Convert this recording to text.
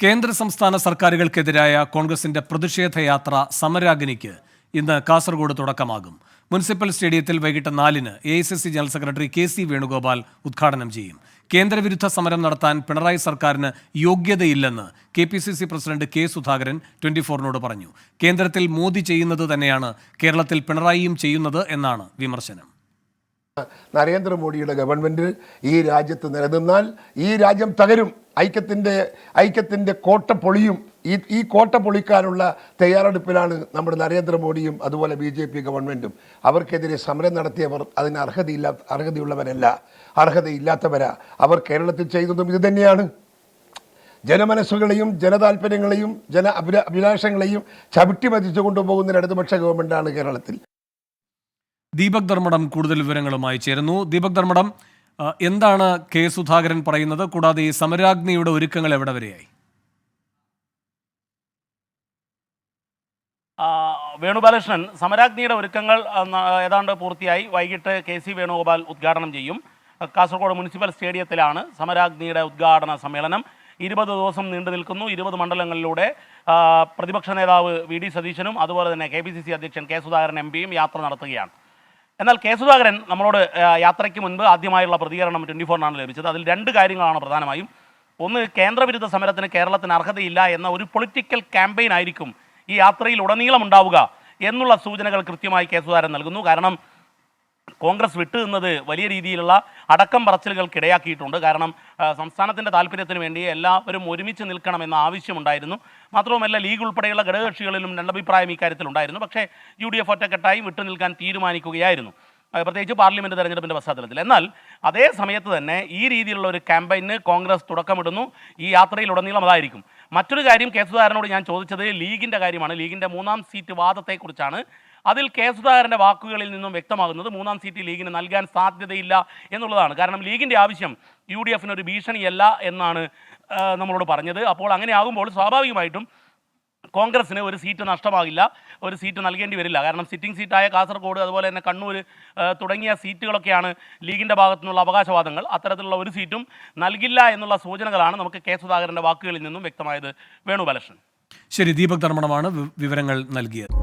കേന്ദ്ര സംസ്ഥാന സർക്കാരുകൾക്കെതിരായ കോൺഗ്രസിന്റെ പ്രതിഷേധ യാത്ര സമരാഗ്നിക്ക് ഇന്ന് കാസർഗോഡ് തുടക്കമാകും. മുനിസിപ്പൽ സ്റ്റേഡിയത്തിൽ വൈകിട്ട് 4-ന് AICC general secretary KC Venugopal ഉദ്ഘാടനം ചെയ്യും. കേന്ദ്രവിരുദ്ധ സമരം നടത്താൻ പിണറായി സർക്കാരിന് യോഗ്യതയില്ലെന്ന് KPCC പ്രസിഡന്റ് K. സുധാകരൻ 24-നോട് പറഞ്ഞു. കേന്ദ്രത്തിൽ മോദി ചെയ്യുന്നത് തന്നെയാണ് കേരളത്തിൽ പിണറായിയും ചെയ്യുന്നത് എന്നാണ് വിമർശനം. നരേന്ദ്രമോദിയുടെ ഗവൺമെന്റ് ഈ രാജ്യത്ത് നിലനിന്നാൽ ഈ രാജ്യം തകരും. ഐക്യത്തിന്റെ കോട്ട പൊളിയും. ഈ കോട്ട പൊളിക്കാനുള്ള തയ്യാറെടുപ്പിലാണ് നമ്മുടെ നരേന്ദ്രമോദിയും അതുപോലെ BJP ഗവൺമെന്റും. അവർക്കെതിരെ സമരം നടത്തിയവർ അതിന് അർഹതയുള്ളവരല്ല, അർഹതയില്ലാത്തവരാ. അവർ കേരളത്തിൽ ചെയ്തതും ഇത് തന്നെയാണ്. ജനമനസ്സുകളെയും ജനതാൽപര്യങ്ങളെയും അഭിലാഷങ്ങളെയും ചവിട്ടി മതിച്ചു കൊണ്ടുപോകുന്ന ഇടതുപക്ഷ ഗവൺമെന്റാണ് കേരളത്തിൽ. ദീപക് ധർമ്മടം കൂടുതൽ വിവരങ്ങളുമായി ചേരുന്നു. ദീപക് ധർമ്മടം, എന്താണ് K. സുധാകരൻ പറയുന്നത്? കൂടാതെ ഈ സമരാഗ്നിയുടെ ഒരുക്കങ്ങൾ എവിടെ വരെയായി? വേണുബാലകൃഷ്ണൻ, സമരാഗ്നിയുടെ ഒരുക്കങ്ങൾ ഏതാണ്ട് പൂർത്തിയായി. വൈകിട്ട് KC വേണുഗോപാൽ ഉദ്ഘാടനം ചെയ്യും. കാസർഗോഡ് മുനിസിപ്പൽ സ്റ്റേഡിയത്തിലാണ് സമരാഗ്നിയുടെ ഉദ്ഘാടന സമ്മേളനം. 20 ദിവസം നീണ്ടു നിൽക്കുന്നു. 20 മണ്ഡലങ്ങളിലൂടെ പ്രതിപക്ഷ നേതാവ് VD സതീശനും അതുപോലെ തന്നെ KPCC അധ്യക്ഷൻ K. സുധാകരൻ MPയും യാത്ര നടത്തുകയാണ്. എന്നാൽ K. സുധാകരൻ നമ്മളോട് യാത്രയ്ക്ക് മുൻപ് ആദ്യമായുള്ള പ്രതികരണം 24-നാണ് ലഭിച്ചത്. അതിൽ 2 കാര്യങ്ങളാണ് പ്രധാനമായും. ഒന്ന്, കേന്ദ്രവിരുദ്ധ സമരത്തിന് കേരളത്തിന് അർഹതയില്ല എന്ന ഒരു പൊളിറ്റിക്കൽ ക്യാമ്പയിൻ ആയിരിക്കും ഈ യാത്രയിൽ ഉടനീളം ഉണ്ടാവുക എന്നുള്ള സൂചനകൾ കൃത്യമായി K. സുധാകരൻ നൽകുന്നു. കാരണം കോൺഗ്രസ് വിട്ടുനിന്നത് വലിയ രീതിയിലുള്ള അടക്കം പറച്ചിലുകൾക്കിടയാക്കിയിട്ടുണ്ട്. കാരണം സംസ്ഥാനത്തിൻ്റെ താല്പര്യത്തിന് വേണ്ടി എല്ലാവരും ഒരുമിച്ച് നിൽക്കണമെന്ന ആവശ്യമുണ്ടായിരുന്നു. മാത്രവുമല്ല, ലീഗ് ഉൾപ്പെടെയുള്ള ഘടകകക്ഷികളിലും രണ്ടഭിപ്രായം ഇക്കാര്യത്തിലുണ്ടായിരുന്നു. പക്ഷേ UDF ഒറ്റക്കെട്ടായി വിട്ടുനിൽക്കാൻ തീരുമാനിക്കുകയായിരുന്നു, പ്രത്യേകിച്ച് പാർലമെൻറ്റ് തെരഞ്ഞെടുപ്പിൻ്റെ പശ്ചാത്തലത്തിൽ. എന്നാൽ അതേ സമയത്ത് തന്നെ ഈ രീതിയിലുള്ള ഒരു ക്യാമ്പയിന് കോൺഗ്രസ് തുടക്കമിടുന്നു. ഈ യാത്രയിലുടനീളം അതായിരിക്കും. മറ്റൊരു കാര്യം K. സുധാകരനോട് ഞാൻ ചോദിച്ചത് ലീഗിൻ്റെ കാര്യമാണ്. ലീഗിൻ്റെ 3-ാം സീറ്റ് വാദത്തെക്കുറിച്ചാണ്. അതിൽ K. സുധാകരൻ്റെ വാക്കുകളിൽ നിന്നും വ്യക്തമാകുന്നത് 3-ാം സീറ്റ് ലീഗിന് നൽകാൻ സാധ്യതയില്ല എന്നുള്ളതാണ്. കാരണം ലീഗിൻ്റെ ആവശ്യം UDF ഒരു ഭീഷണിയല്ല എന്നാണ് നമ്മളോട് പറഞ്ഞത്. അപ്പോൾ അങ്ങനെ ആകുമ്പോൾ സ്വാഭാവികമായിട്ടും കോൺഗ്രസിന് ഒരു സീറ്റ് നഷ്ടമാകില്ല, ഒരു സീറ്റ് നൽകേണ്ടി വരില്ല. കാരണം സിറ്റിംഗ് സീറ്റായ കാസർഗോഡ് അതുപോലെ തന്നെ കണ്ണൂർ തുടങ്ങിയ സീറ്റുകളൊക്കെയാണ് ലീഗിൻ്റെ ഭാഗത്തു നിന്നുള്ള അവകാശവാദങ്ങൾ. അത്തരത്തിലുള്ള ഒരു സീറ്റും നൽകില്ല എന്നുള്ള സൂചനകളാണ് നമുക്ക് K. സുധാകരൻ്റെ വാക്കുകളിൽ നിന്നും വ്യക്തമായത്. വേണുബാലകൃഷ്ണൻ. ശരി, ദീപക് ധർമ്മടമാണ് വിവരങ്ങൾ നൽകിയത്.